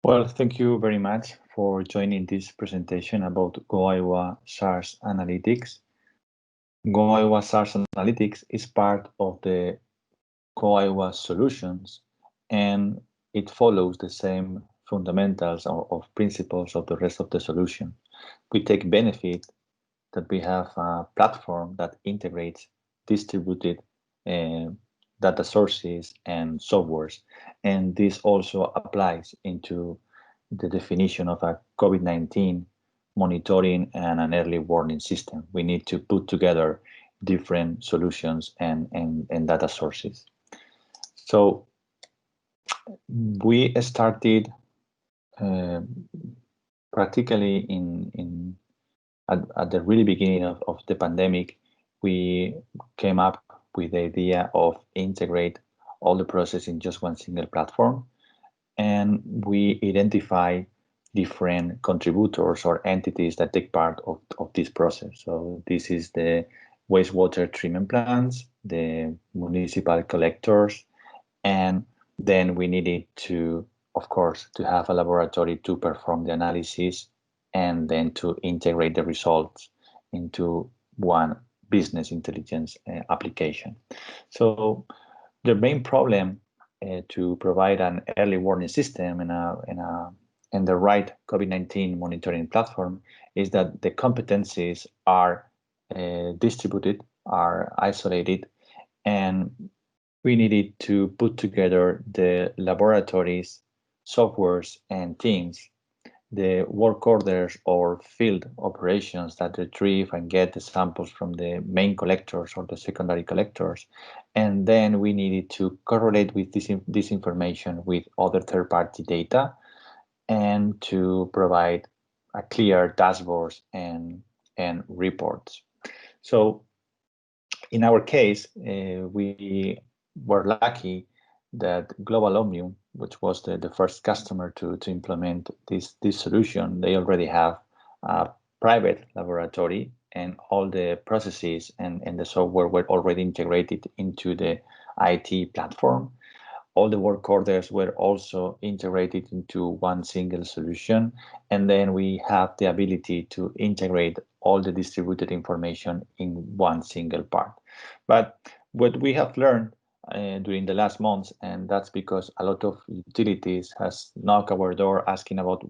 Well, thank you very much for joining this presentation about GoAigua SARS Analytics. GoAigua SARS Analytics is part of the GoAigua Solutions, and it follows the same fundamentals of principles of the rest of the solution. We take benefit that we have a platform that integrates distributed uh, data sources and softwares. And this also applies into the definition of a COVID-19 monitoring and an early warning system. We need to put together different solutions and data sources. So we started uh, practically at the really beginning of the pandemic. We came up with the idea of integrate all the process in just one single platform, and we identify different contributors or entities that take part of this process. So this is the wastewater treatment plants, the municipal collectors, and then we needed to, of course, to have a laboratory to perform the analysis and then to integrate the results into one business intelligence application. So the main problem to provide an early warning system and the right COVID-19 monitoring platform is that the competencies are distributed, are isolated, and we needed to put together the laboratories, softwares, and teams, the work orders or field operations that retrieve and get the samples from the main collectors or the secondary collectors. And then we needed to correlate with this information with other third-party data and to provide a clear dashboards and reports. So in our case, we were lucky that Global Omnium, which was the first customer to implement this solution, they already have a private laboratory and all the processes and the software were already integrated into the IT platform. All the work orders were also integrated into one single solution. And then we have the ability to integrate all the distributed information in one single part. But what we have learned during the last months, and that's because a lot of utilities has knocked our door asking about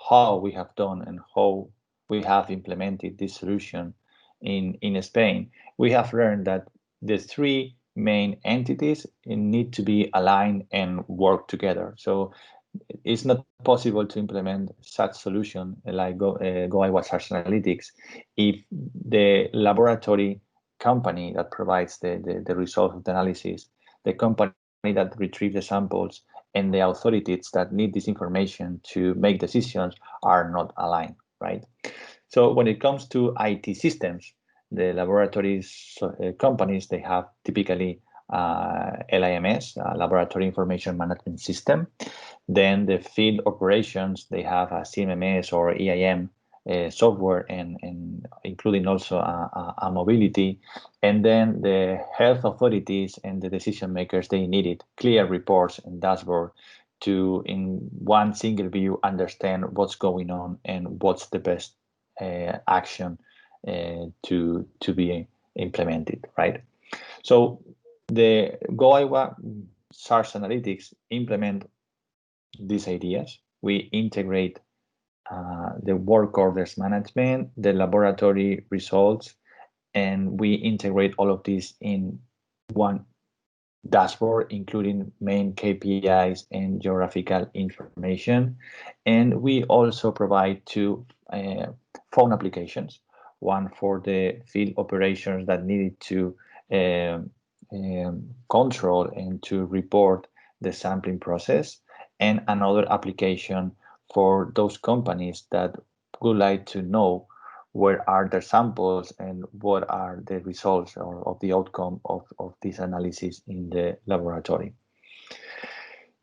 how we have done and how we have implemented this solution in Spain. We have learned that the three main entities need to be aligned and work together. So it's not possible to implement such solution like GoAigua SARS Analytics if the laboratory company that provides the results of the analysis, the company that retrieves the samples, and the authorities that need this information to make decisions are not aligned, right? So when it comes to IT systems, the laboratories companies, they have typically LIMS, Laboratory Information Management System. Then the field operations, they have a CMMS or EIM software and including also a mobility. And then the health authorities and the decision makers, they needed clear reports and dashboard to, in one single view, understand what's going on and what's the best action to be implemented, right? So the GoAigua SARS Analytics implement these ideas. We integrate the work orders management, the laboratory results, and we integrate all of this in one dashboard, including main KPIs and geographical information. And we also provide two phone applications, one for the field operations that needed to control and to report the sampling process, and another application for those companies that would like to know where are their samples and what are the results or of the outcome of this analysis in the laboratory.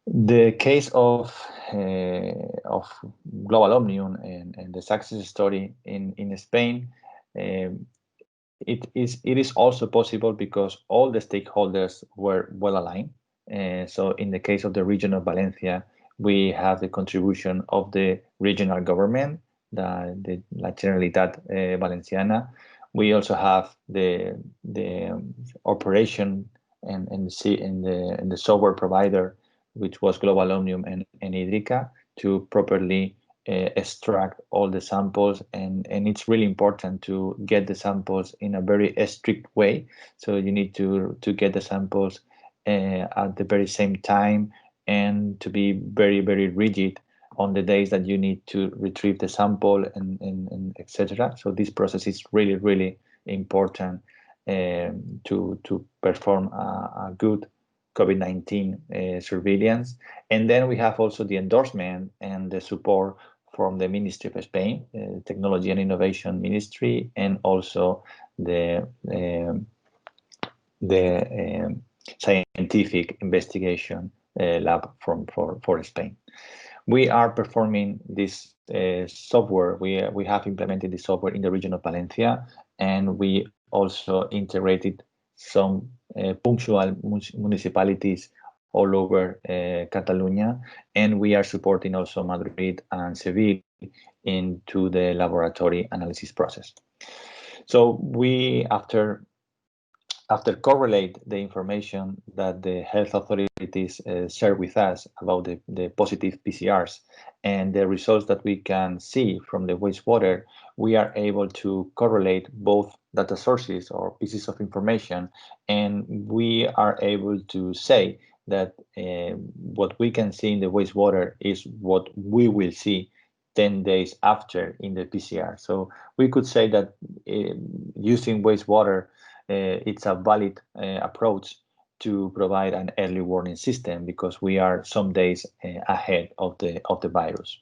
The case of Global Omnium and the success story in Spain, it is also possible because all the stakeholders were well aligned. So in the case of the region of Valencia, we have the contribution of the regional government, La Generalitat Valenciana. We also have the operation and the software provider, which was Global Omnium and Idrica, to properly extract all the samples, and it's really important to get the samples in a very strict way. So you need to get the samples at the very same time, and to be very, very rigid on the days that you need to retrieve the sample and etc. So this process is really, really important to perform a good COVID-19 surveillance. And then we have also the endorsement and the support from the Ministry of Spain, Technology and Innovation Ministry, and also the scientific investigation lab for Spain. We are performing this software. We have implemented this software in the region of Valencia, and we also integrated some punctual municipalities all over Catalonia, and we are supporting also Madrid and Seville into the laboratory analysis process. So we, after correlate the information that the health authorities share with us about the positive PCRs and the results that we can see from the wastewater, we are able to correlate both data sources or pieces of information, and we are able to say that what we can see in the wastewater is what we will see 10 days after in the PCR. So we could say that using wastewater, it's a valid approach to provide an early warning system, because we are some days ahead of the virus.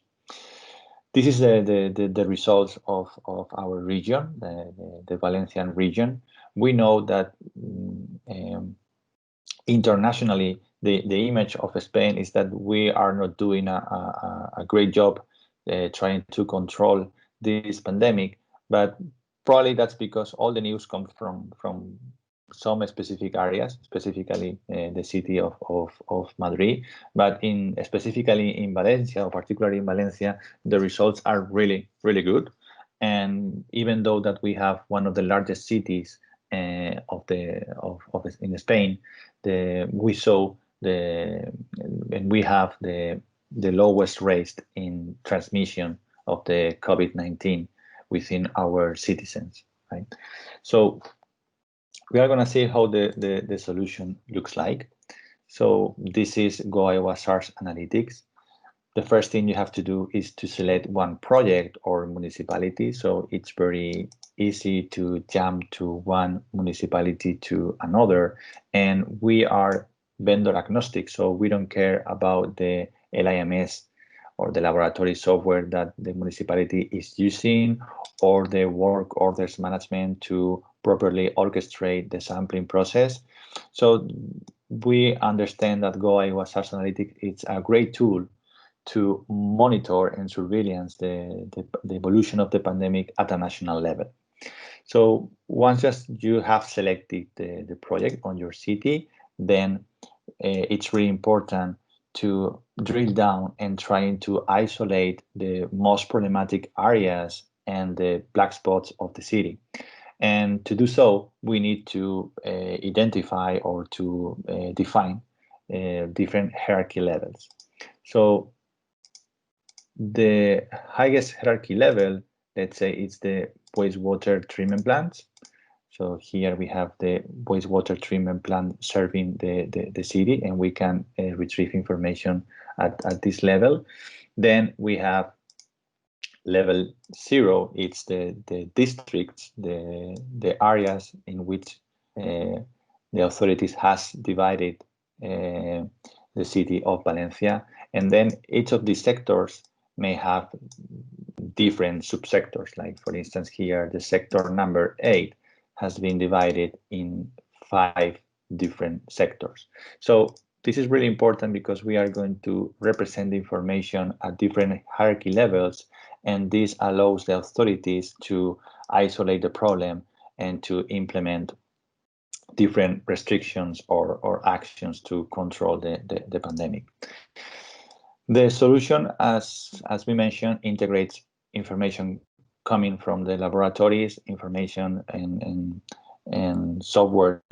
This is the results of our region, the Valencian region. We know that internationally, the image of Spain is that we are not doing a great job trying to control this pandemic, but probably that's because all the news comes from some specific areas, specifically the city of Madrid, but specifically in Valencia, or particularly in Valencia, the results are really, really good. And even though that we have one of the largest cities in Spain, we have the lowest rate in transmission of the COVID-19 within our citizens, right? So we are going to see how the solution looks like. So this is GoAigua SARS Analytics. The first thing you have to do is to select one project or municipality. So it's very easy to jump to one municipality to another. And we are vendor agnostic, so we don't care about the LIMS or the laboratory software that the municipality is using, or the work orders management to properly orchestrate the sampling process. So we understand that GoAigua SARS Analytics is a great tool to monitor and surveillance the evolution of the pandemic at a national level. So once you have selected the project on your city, then it's really important to drill down and trying to isolate the most problematic areas and the black spots of the city. And to do so, we need to identify or to define different hierarchy levels. So the highest hierarchy level, let's say, it's the wastewater treatment plants. So here we have the wastewater treatment plant serving the city, and we can retrieve information at this level. Then we have level 0, it's the districts, the areas in which the authorities has divided the city of Valencia. And then each of these sectors may have different subsectors. Like, for instance, here, the sector number 8 has been divided in 5 different sectors. So this is really important because we are going to represent the information at different hierarchy levels, and this allows the authorities to isolate the problem and to implement different restrictions or actions to control the pandemic. The solution, as we mentioned, integrates information coming from the laboratories, information and software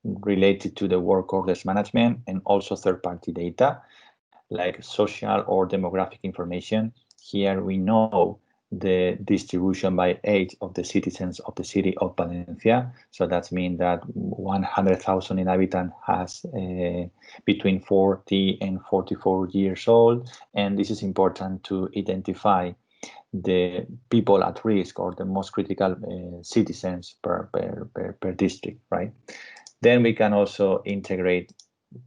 related to the work orders management, and also third-party data like social or demographic information. Here we know the distribution by age of the citizens of the city of Valencia. So that means that 100,000 inhabitants has between 40 and 44 years old. And this is important to identify the people at risk or the most critical citizens per district, right? Then we can also integrate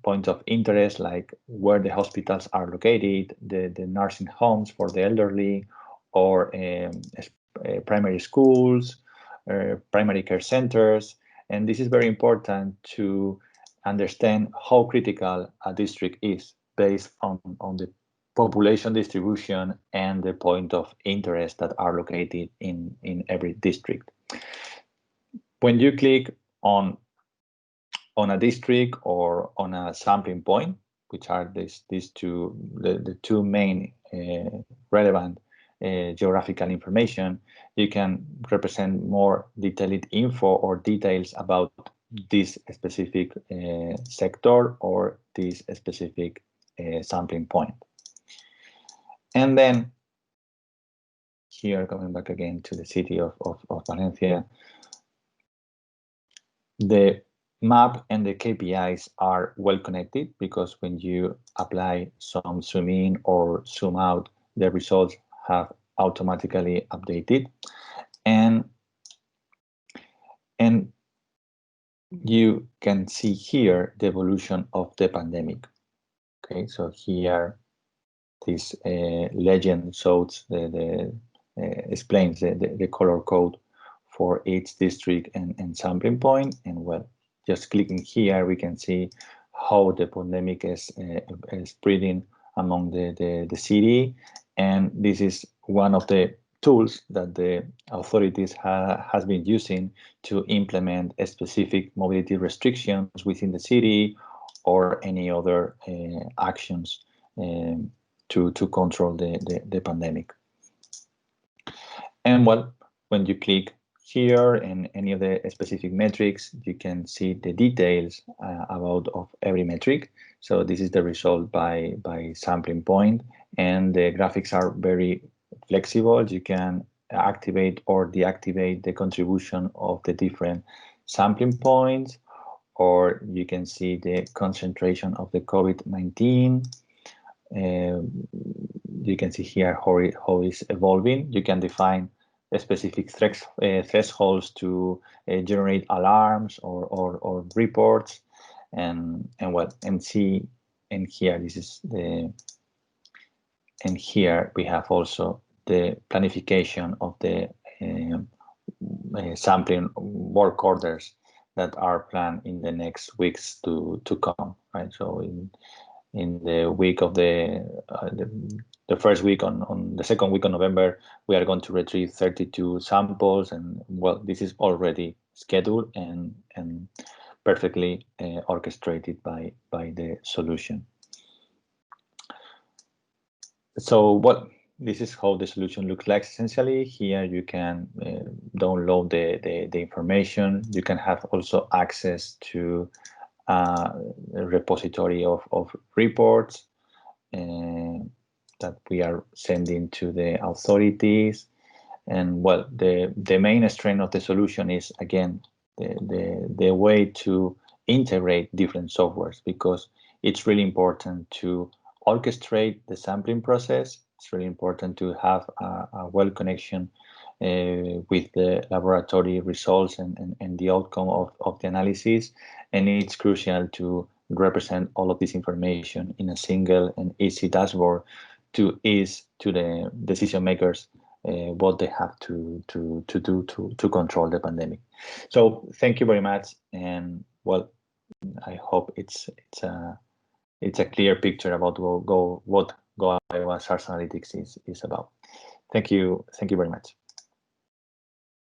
points of interest like where the hospitals are located, the nursing homes for the elderly, or primary schools, primary care centers. And this is very important to understand how critical a district is based on the population distribution and the point of interest that are located in every district. When you click on a district or on a sampling point, which are these two, the two main relevant geographical information, you can represent more detailed info or details about this specific sector or this specific sampling point. And then here, coming back again to the city of Valencia, the map and the KPIs are well connected because when you apply some zoom in or zoom out, the results have automatically updated. And you can see here the evolution of the pandemic. Okay, so here this legend shows explains the color code for each district and sampling point. And well, just clicking here, we can see how the pandemic is spreading among the city. And this is one of the tools that the authorities has been using to implement specific mobility restrictions within the city or any other actions to control the pandemic. And well, when you click here and any of the specific metrics, you can see the details about of every metric. So this is the result by sampling point, and the graphics are very flexible. You can activate or deactivate the contribution of the different sampling points, or you can see the concentration of the COVID-19. You can see here how it's evolving. You can define specific thresholds to generate alarms or reports, and see. And here this is and here we have also the planification of the sampling work orders that are planned in the next weeks to come, right? So in the week of the first week on the second week of November, we are going to retrieve 32 samples, and well, this is already scheduled and perfectly orchestrated by the solution. So this is how the solution looks like. Essentially, here you can download the information. You can have also access to a repository of reports that we are sending to the authorities. And well, the main strength of the solution is, again, the way to integrate different softwares, because it's really important to orchestrate the sampling process. It's really important to have a well connection with the laboratory results and the outcome of the analysis. And it's crucial to represent all of this information in a single and easy dashboard to ease to the decision makers what they have to do to control the pandemic. So thank you very much, and well, I hope it's a clear picture about what GoAigua SARS Analytics is about. Thank you very much.